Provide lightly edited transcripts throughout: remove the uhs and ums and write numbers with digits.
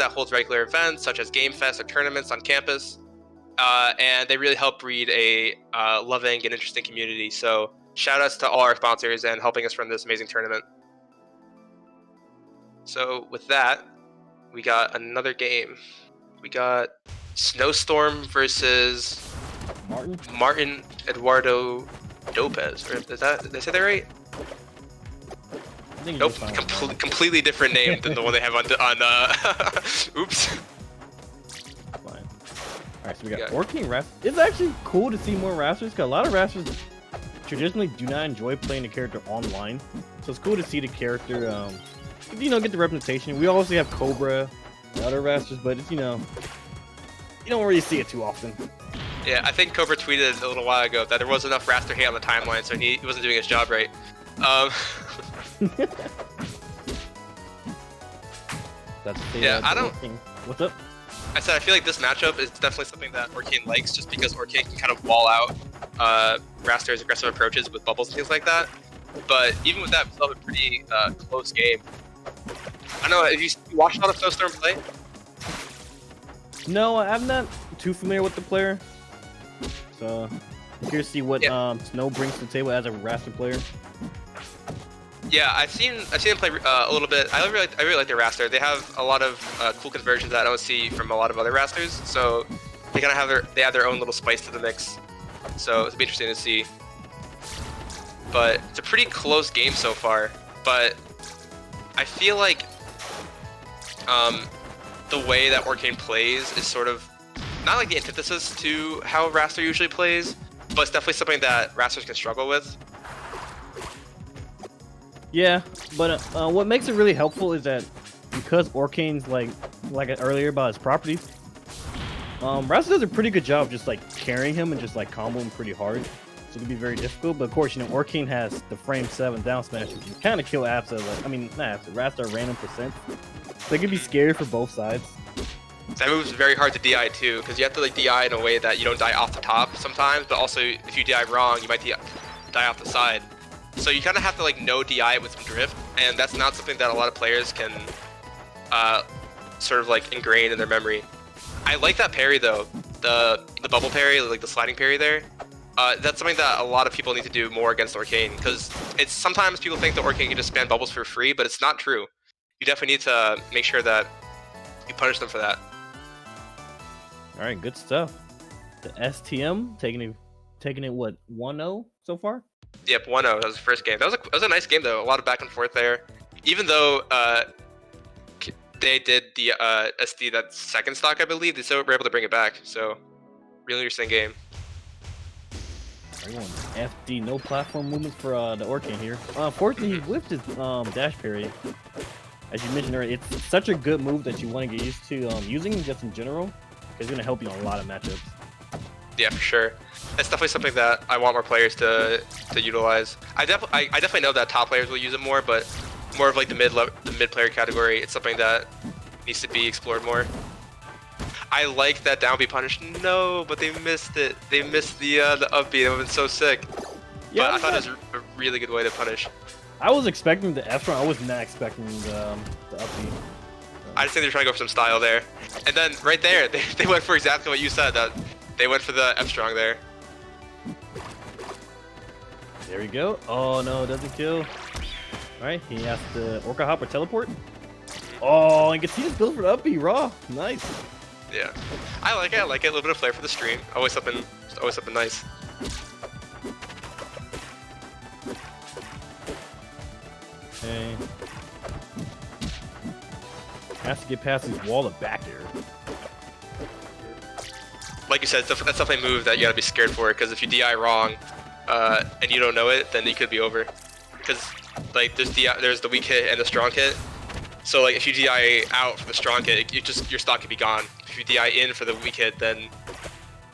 that holds regular events such as Game Fest or tournaments on campus. And they really help breed a loving and interesting community. So shout outs to all our sponsors and helping us run this amazing tournament. So with that, we got another game. We got Snowstorm versus Martin Eduardo Lopez. Did I say that right? Nope, completely different name than the one they have on oops. Fine. Alright, so we got 14 Rasters. It's actually cool to see more Rasters, because a lot of Rasters traditionally do not enjoy playing the character online. So it's cool to see the character, get the representation. We also have Cobra and other Rasters, but it's, you don't really see it too often. Yeah, I think Cobra tweeted a little while ago that there wasn't enough Raster hate on the timeline, so he wasn't doing his job right. Yeah, I don't. What's up? I said I feel like this matchup is definitely something that Orcane likes, just because Orcane can kind of wall out Raster's aggressive approaches with bubbles and things like that. But even with that, we still have a pretty close game. I don't know, have you watched a lot of Snowstorm play? No, I'm not too familiar with the player. So, I'm curious to see what Snow brings to the table as a Raster player. Yeah, I've seen them play a little bit. I really like their Raster. They have a lot of cool conversions that I don't see from a lot of other Rasters. So they kind of have their own little spice to the mix. So it'll be interesting to see. But it's a pretty close game so far. But I feel like the way that Orcane plays is sort of not like the antithesis to how Raster usually plays, but it's definitely something that Rasters can struggle with. Yeah, but what makes it really helpful is that because Orcane's like earlier about his properties, Raster does a pretty good job just like carrying him and just like comboing him pretty hard. So it can be very difficult. But of course, Orcane has the frame 7 down smash, which can kind of kill apps at Raster random percent. So it can be scary for both sides. That move's very hard to DI too, because you have to like DI in a way that you don't die off the top sometimes, but also if you DI wrong, you might die off the side. So you kind of have to like know DI with some drift, and that's not something that a lot of players can sort of like ingrain in their memory. I like that parry though, the bubble parry, like the sliding parry there. That's something that a lot of people need to do more against Orcane, because it's sometimes people think that Orcane can just spam bubbles for free, but it's not true. You definitely need to make sure that you punish them for that. All right, good stuff. The STM taking it what 1-0 so far? Yep, 1-0. That was the first game. That was a nice game though. A lot of back and forth there. Even though they did the SD that second stock, I believe, they still were able to bring it back. So really interesting game. Everyone, FD, no platform movements for the Orcane here. Unfortunately, he whiffed his dash parry. As you mentioned earlier, it's such a good move that you want to get used to using just in general. It's going to help you in a lot of matchups. Yeah, for sure. It's definitely something that I want more players to utilize. I definitely know that top players will use it more, but more of like the mid player category, it's something that needs to be explored more. I like that down B punish. No, but they missed it. They missed the up B. That would have been so sick. Yeah, but I thought it was a really good way to punish. I was expecting the F run. I was not expecting the up B. I just think they're trying to go for some style there. And then right there, they went for exactly what you said. That they went for the F strong there. There we go. Oh no, doesn't kill. All right, he has to Orca hop or teleport. Oh, and gets he just built for the up B raw. Nice. Yeah, I like it. A little bit of flair for the stream. Always something nice. Okay. Has to get past his wall of back air. Like you said, that's definitely a move that you gotta be scared for, because if you DI wrong, and you don't know it, then it could be over. Because like there's the weak hit and the strong hit. So like if you DI out for the strong hit, your stock could be gone. If you DI in for the weak hit, then you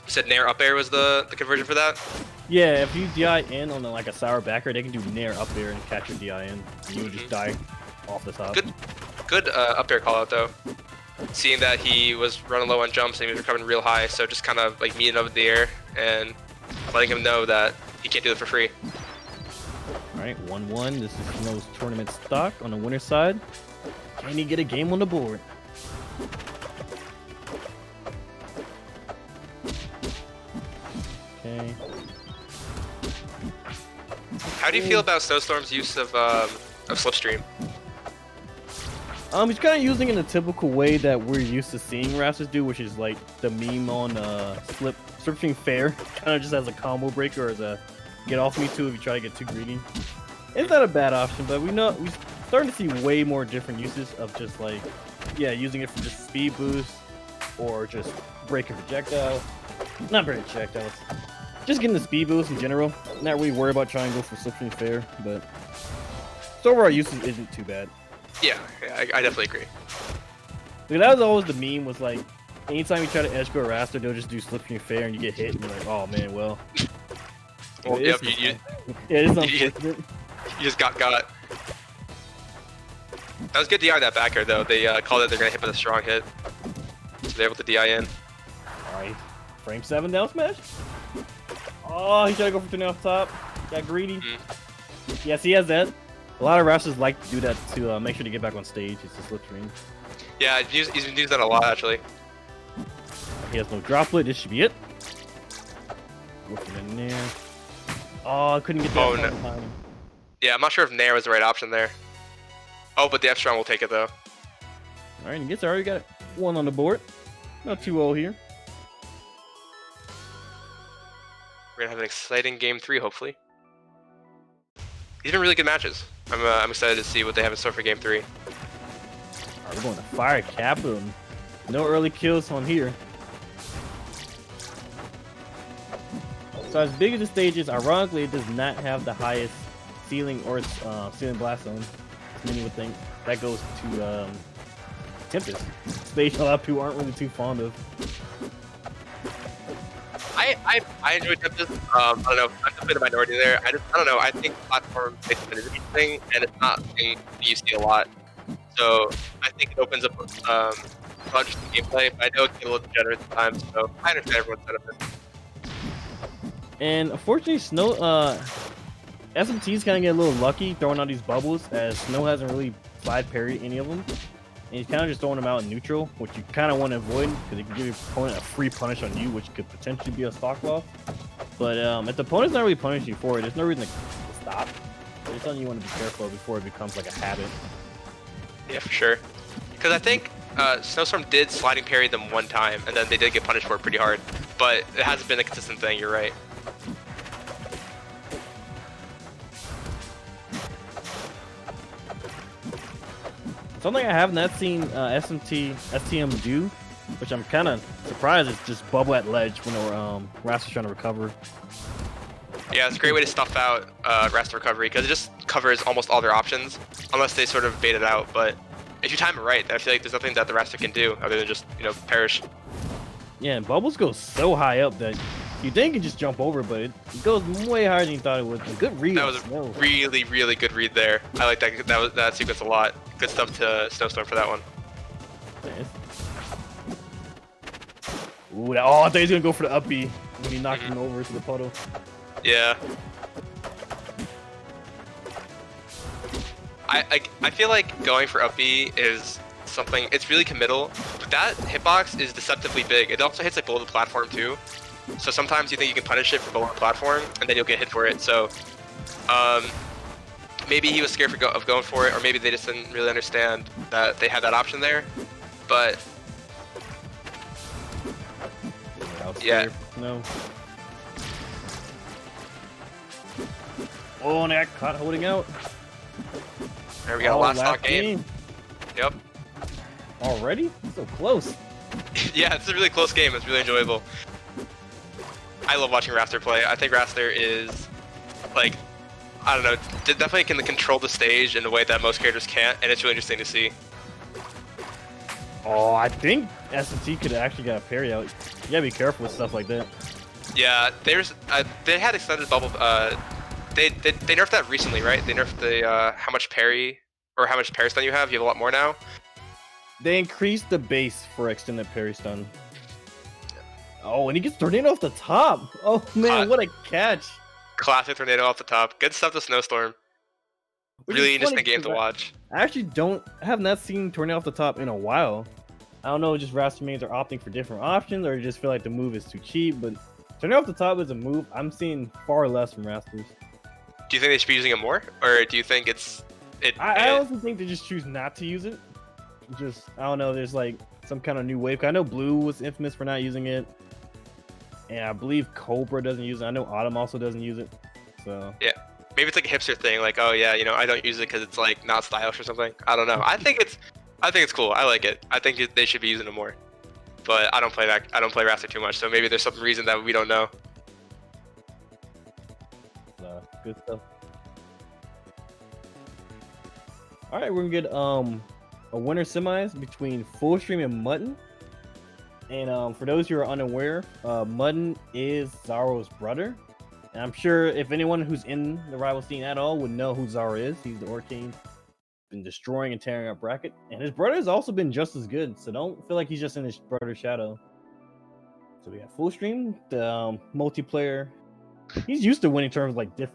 said nair up air was the conversion for that? Yeah, if you DI in on like a sour backer, they can do nair up air and catch your DI in. And you would just die off the top. Good up air call out though. Seeing that he was running low on jumps and he was recovering real high, so just kind of like meeting up in the air and letting him know that he can't do it for free. Alright, 1-1. This is Snow's tournament stock on the winner's side. Can he get a game on the board? Okay. How do you feel about Snowstorm's use of Slipstream? He's kind of using it in a typical way that we're used to seeing Raptors do, which is like the meme on Slipstream Fair, kind of just as a combo breaker or as a get off me too if you try to get too greedy. It's not a bad option, but we're starting to see way more different uses of just like, yeah, using it for just speed boost or just breaking projectiles. Not breaking projectiles. Just getting the speed boost in general. Not really worried about trying to go for Slipstream Fair, but its overall usage isn't too bad. Yeah, I definitely agree. Like, that was always the meme, was like, anytime you try to edge go Raster, they'll just do Slipstream Fair and you get hit and you're like, oh man, well. Well, yep, you unfortunate. You just got. That was good DI that backer though. They called it they're gonna hit with a strong hit. So they're able to DI in. Alright. Frame 7 down smash. Oh, he tried to go for 2 off top. Got greedy. Yes, he has that. A lot of Rasters like to do that to make sure to get back on stage. It's a Slipstream. Yeah, he's been using that a lot actually. He has no droplet. This should be it. Looking in there. Oh, I couldn't get that. Oh, no. Time. Yeah, I'm not sure if Nair was the right option there. Oh, but the F strong will take it though. Alright, and gets already got 1 on the board. Not too old here. We're gonna have an exciting game 3, hopefully. These have been really good matches. I'm excited to see what they have in store for game 3. Alright, we're going to fire capital. No early kills on here. So as big as the stage is, ironically, it does not have the highest ceiling or ceiling blast zone, as many would think. That goes to Tempest. Stage a lot of people aren't really too fond of. I enjoy Tempest. I don't know. I'm definitely the minority there. I don't know. I think platform is an interesting thing, and it's not something you see a lot. So I think it opens up interesting gameplay. But I know it can get a little generous at times, so I understand everyone's benefit. And unfortunately, SMT's kind of get a little lucky throwing out these bubbles, as Snow hasn't really side parried any of them. And he's kind of just throwing them out in neutral, which you kind of want to avoid, because it can give your opponent a free punish on you, which could potentially be a stock loss. But if the opponent's not really punishing you for it, there's no reason to stop. But it's something you want to be careful of before it becomes like a habit. Yeah, for sure. Because I think Snowstorm did sliding parry them one time, and then they did get punished for it pretty hard. But it hasn't been a consistent thing, you're right. Something I have not seen STM do, which I'm kind of surprised, is just bubble at ledge when Raster's trying to recover. Yeah, it's a great way to stuff out Raster recovery, because it just covers almost all their options, unless they sort of bait it out. But if you time it right, then I feel like there's nothing that the Raster can do other than just, perish. Yeah, and bubbles go so high up that you think you can just jump over, but it goes way higher than you thought it would. A good read. That was a really, really good read there. I like that sequence a lot. Good stuff to Snowstorm for that one. Nice. Ooh, I thought he was gonna go for the up B when he knocked him over to the puddle. Yeah. I feel like going for up B is something. It's really committal, but that hitbox is deceptively big. It also hits like below the platform too. So sometimes you think you can punish it from below the platform, and then you'll get hit for it. So, maybe he was scared of going for it, or maybe they just didn't really understand that they had that option there. But yeah, no. Oh, and I got caught holding out. There we go, last stock game. Yep. Already? So close. Yeah, it's a really close game. It's really enjoyable. I love watching Raster play. I think Raster is, like, I don't know, definitely can control the stage in a way that most characters can't, and it's really interesting to see. Oh, I think SMT could have actually got a parry out. You gotta be careful with stuff like that. Yeah, they had extended bubble. They nerfed that recently, right? They nerfed the how much parry or how much parry stun you have. You have a lot more now. They increased the base for extended parry stun. Oh, and he gets tornado off the top. Oh man, what a catch! Classic tornado off the top. Good stuff to Snowstorm. Really interesting game to watch. I actually have not seen tornado off the top in a while. I don't know, just Raster mains are opting for different options, or just feel like the move is too cheap. But turning off the top is a move I'm seeing far less from Rasters. Do you think they should be using it more, or do you think I also think they just choose not to use it. Just I don't know. There's like some kind of new wave. I know Blue was infamous for not using it, and I believe Cobra doesn't use it. I know Autumn also doesn't use it. So yeah, maybe it's like a hipster thing, like, oh yeah, I don't use it because it's like not stylish or something. I don't know. I think it's cool. I like it. I think they should be using it more. But I don't play Raster too much, so maybe there's some reason that we don't know. good stuff. All right, we're gonna get a winner semis between Fullstream and Mutton. And for those who are unaware, Mutton is Zaro's brother. And I'm sure if anyone who's in the rival scene at all would know who Zaro is. He's the Orcane, been destroying and tearing up bracket. And his brother has also been just as good, so don't feel like he's just in his brother's shadow. So we got Fullstream, the multiplayer. He's used to winning terms like different.